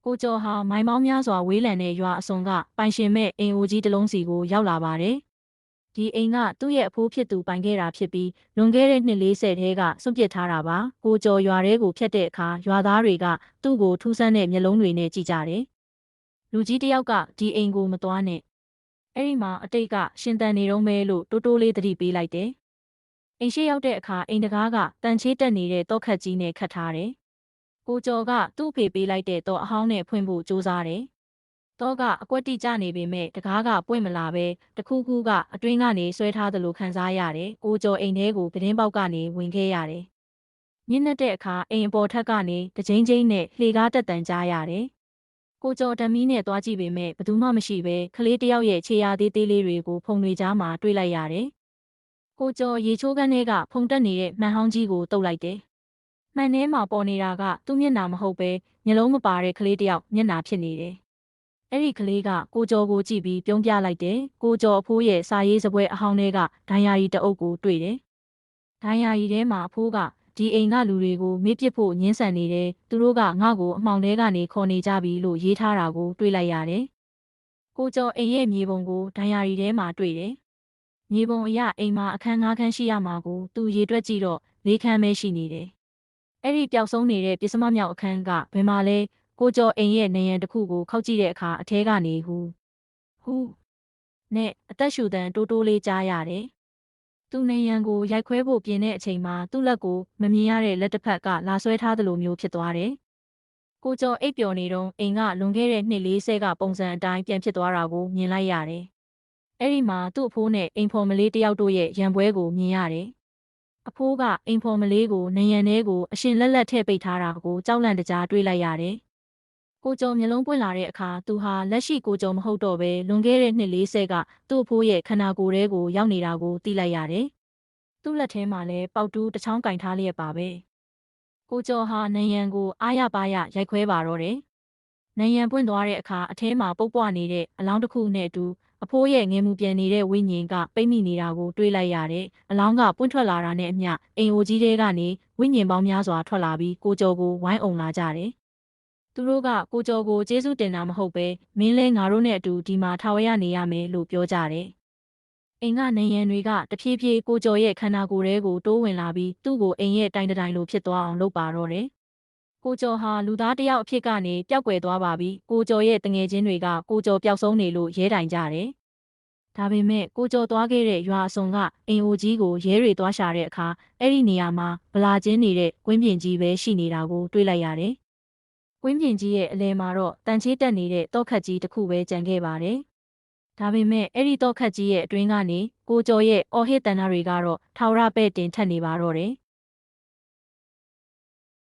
ကိုကျော်ဟာမိုင်မောင်းများစွာဝေးလံတဲ့ရွာအစွန်ကပိုင်ရှင်မဲ့အိမ်အိုကြီးတစ်လုံးစီကိုရောက်လာပါတယ်။ဒီအိမ်ကသူ့ရဲ့အဖိုးဖြစ်သူပိုင်ခဲ့တာဖြစ်ပြီးလွန်ခဲ့တဲ့နှစ်40ထဲကစွန့်ပစ်ထားတာပါ။ကိုကျော်ရွာထဲကိုဖြတ်တဲ့အခါရွာသားတွေကသူ့ကိုထူးဆန်းတဲ့မျက်လုံးတွေနဲ့ကြည့်ကြတယ်။လူကြီးတစ်ယောက်ကဒီအိမ်ကိုမသွားနဲ့။အဲ့ဒီမှာအတိတ်ကရှင်သန်နေတော့မဲလို့တိုးတိုးလေးသတိပေးလိုက်တယ်။အိမ်ရှိရောက်တဲ့အခါအိမ်တကားကတန်ချေးတက်နေတဲ့တောခတ်ကြီးနဲ့ခတ်ထားတယ်။ကိုကျော်ကသူ့ဖေပေးလိုက်တဲ့တော့အဟောင်းနဲ့ဖွင့်ဖို့ကြိုးစားတယ်။တော့ကအကွက်တိကျနေပေမဲ့တကားကပွင့်မလာပဲတခုခုကအတွင်းကနေဆွဲထားသလိုခံစားရတယ်။ကိုကျော်အိမ်ထဲကိုပတင်းပေါက်ကနေဝင်ခဲ့ရတယ်။ညနေတဲ့အခါအိမ်အပေါ်ထက်ကနေတကြိမ်ကြိမ်နဲ့လှေကားတက်တန်ကြားရတယ်။ကိုကျော်ဓမီနဲ့သွားကြည့်ပေမဲ့ဘသူမှမရှိပဲကလေးတယောက်ရဲ့ခြေရာသေးသေးလေးတွေကိုဖုံတွေကြားမှာတွေ့လိုက်ရတယ်။ကိုကျော်ရေချိုးခန်းထဲကဖုံတက်နေတဲ့မှန်ဟောင်းကြီးကိုတုပ်လိုက်တယ်။မှန်ထဲမှာပေါ်နေတာကသူ့မျက်နှာမဟုတ်ပဲမျက်လုံးမပါတဲ့ကလေးတယောက်မျက်နှာဖြစ်နေတယ်။အဲ့ဒီကလေးကကိုကျော်ကိုကြည့်ပြီးပြုံးပြလိုက်တယ်။ကိုကျော်အဖိုးရဲ့စာရေးစပွဲအဟောင်းတွေကဒိုင်ယာရီတအုပ်ကိုတွေ့တယ်။ဒိုင်ယာရီထဲမှာအဖိုးကဒီအိမ်ကလူတွေကိုမေ့ပစ်ဖို့ညှင်းဆန်နေတယ်။သူတို့ကငါ့ကိုအမှောင်ထဲကနေခေါ်နေကြပြီလို့ရေးထားတာကိုတွေ့လိုက်ရတယ်။ကိုကျော်အိမ်ရဲ့မြေပုံကိုဒိုင်ယာရီထဲမှာတွေ့တယ်။မြေပုံအရအိမ်မှာအခန်း၅ခန်းရှိရမှာကိုသူရေတွက်ကြည့်တော့၄ခန်းပဲရှိနေတယ်။အဲ့ဒီပျောက်ဆုံးနေတဲ့ပစ္စမမြောက်အခန်းကဘယ်မှာလဲကိုကျော်အိမ်ရဲ့နေရန်တစ်ခုကိုခောက်ကြည့်တဲ့အခါအထဲကနေဟူနဲ့အသက်ရှူသံတိုးတိုးလေးကြားရတယ်။သူနေရန်ကိုရိုက်ခွဲဖို့ပြင်တဲ့အချိန်မှာသူ့လက်ကိုမမြင်ရတဲ့လက်တစ်ဖက်ကလာဆွဲထားသလိုမျိုးဖြစ်သွားတယ်။ကိုကျော်အိပ်ပျော်နေတော့အိမ်ကလွန်ခဲ့တဲ့နှစ်40ကပုံစံအတိုင်းပြန်ဖြစ်သွားတာကိုမြင်လိုက်ရတယ်။အဲ့ဒီမှာသူ့အဖိုးနဲ့အိမ်ဖော်မလေးတယောက်တို့ရဲ့ရန်ပွဲကိုမြင်ရတယ်။အဖိုးကအိမ်ဖော်မလေးကိုနေရန်ထဲကိုအရှင်လက်လက်ထည့်ပိတ်ထားတာကိုကြောက်လန့်တကြားတွေးလိုက်ရတယ်။ကိုကျော်မျက်လုံးပွင့်လာတဲ့အခါသူဟာလက်ရှိကိုကျော်မဟုတ်တော့ပဲလွန်ခဲ့တဲ့နှစ်40ကသူ့အဖိုးရဲ့ခန္ဓာကိုယ်ထဲကိုရောက်နေတာကိုသိလိုက်ရတယ်။သူ့လက်ထဲမှာလည်းပေါက်တူးတစ်ချောင်းကင်ထားလျက်ပါပဲ။ကိုကျော်ဟာနေရန်ကိုအားရပါရရိုက်ခွဲပါတော့တယ်။နေရန်ပွင့်သွားတဲ့အခါအထဲမှာပုတ်ပွားနေတဲ့အလောင်းတစ်ခုနဲ့အတူအဖိုးရဲ့ငယ်မှုပြန်နေတဲ့ဝိညာဉ်ကပိတ်မိနေတာကိုတွေးလိုက်ရတယ်။အလောင်းကပွင့်ထွက်လာတာနဲ့အမျှအိမ်အိုကြီးတဲကနေဝိညာဉ်ပေါင်းများစွာထွက်လာပြီးကိုကျော်ကိုဝိုင်းအုံလာကြတယ်။သူတို့ကကိုကျော်ကိုကျေးဇူးတင်တာမဟုတ်ပဲမင်းလဲငါတို့နဲ့အတူဒီမှာထာဝရနေရမယ်လို့ပြောကြတယ်။အိမ်ကနေရန်တွေကတဖြည်းဖြည်းကိုကျော်ရဲ့ခန္ဓာကိုယ်ထဲကိုတိုးဝင်လာပြီးသူ့ကိုအိမ်ရဲ့တိုင်တိုင်လိုဖြစ်သွားအောင်လုပ်ပါတော့တယ်။ကိုကျော်ဟာလူသားတယောက်အဖြစ်ကနေပျောက်ကွယ်သွားပါပြီ။ကိုကျော်ရဲ့တငယ်ချင်းတွေကကိုကျော်ပျောက်ဆုံးနေလို့ရဲတိုင်ကြတယ်။ဒါပေမဲ့ကိုကျော်သွားခဲ့တဲ့ရွာအစွန်ကအိမ်အိုကြီးကိုရဲတွေသွားရှာတဲ့အခါအဲ့ဒီနေရာမှာဗလာချင်းနေတဲ့ကွင်းပြင်ကြီးပဲရှိနေတာကိုတွေ့လိုက်ရတယ်။ကွင်းပြင်ကြီးရဲ့အလဲမှာတော့တန်ချေးတက်နေတဲ့တောခတ်ကြီးတစ်ခုပဲကျန်ခဲ့ပါတယ်။ဒါပေမဲ့အဲ့ဒီတောခတ်ကြီးရဲ့အတွင်းကနေကိုကျော်ရဲ့အော်ဟစ်တန်တာတွေကတော့ထာဝရပဲ့တင်ထက်နေပါတော့တယ်။